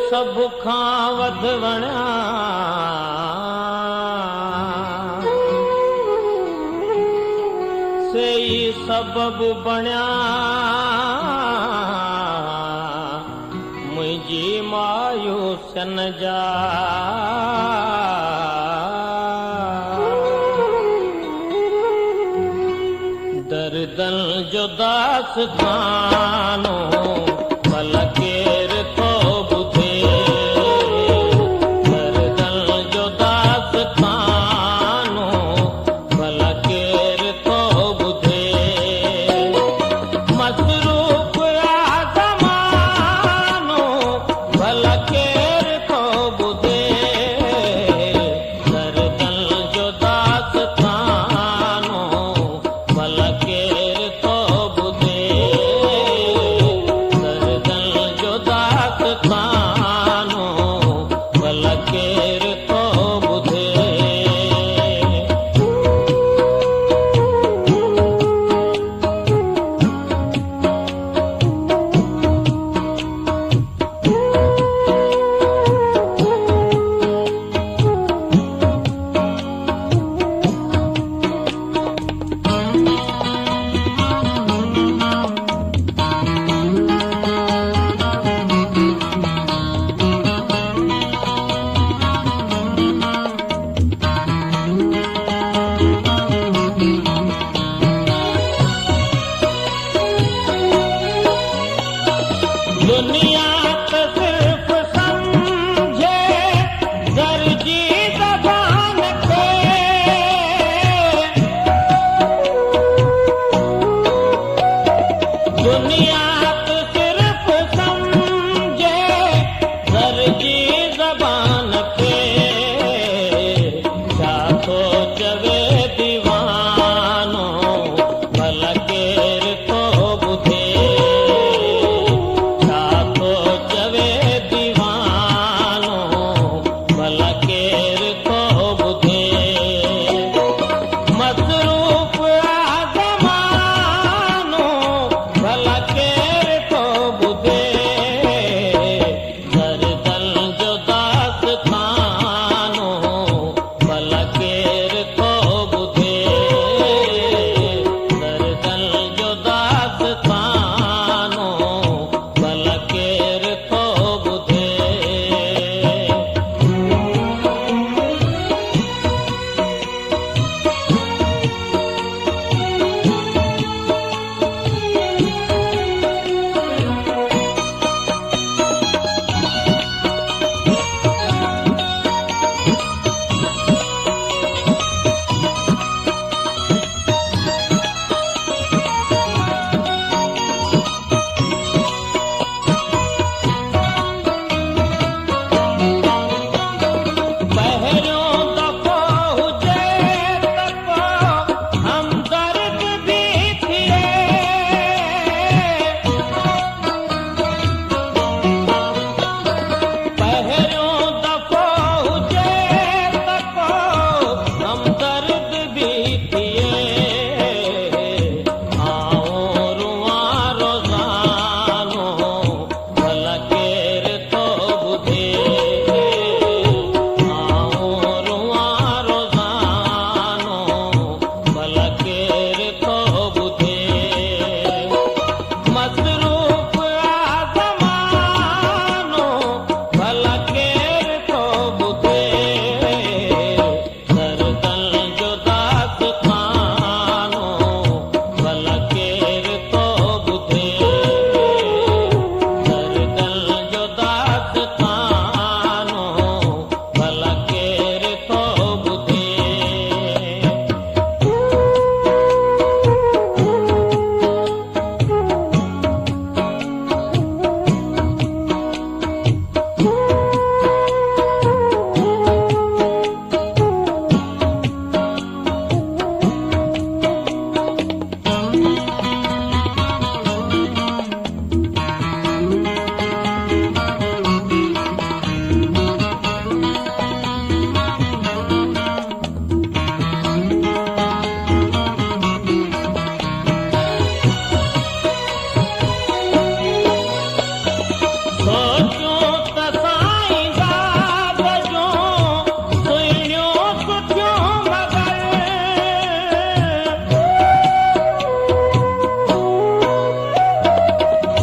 सब खां वध वणिया सेई सबब बणिया मुंहिंजी मायूसन जा दर्दन जो दास्तानो भला केर थो ॿुधे दर्दन जो दास्तानो भला केर थो ॿुधे मसरूफ़ आ ज़मानो भला केर थो ॿुधे दर्दन जो दास्तानो भला केर थो ॿुधे दर्दन जो दास्तानो भला केर थो ॿुधे दुनिया तो सिर्फ समझे दर्जी ज़बान खे दुनिया तो सिर्फ समझे दर्जी ज़बान खे छा थो चवे दीवानो भला केर थो ॿुधे छा थो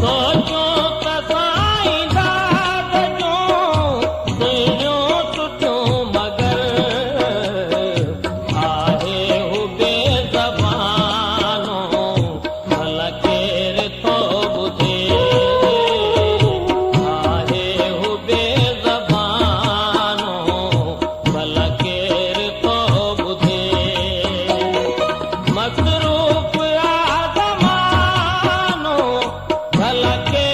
सोचो त साईं दाद जो दुनियो सुठो मगर आहे हू बेज़बानो भला केर थो ॿुधे आहे हू बेज़बानो भला केर थो ॿुधे मसरूफ़ आहे ज़मानो भला केर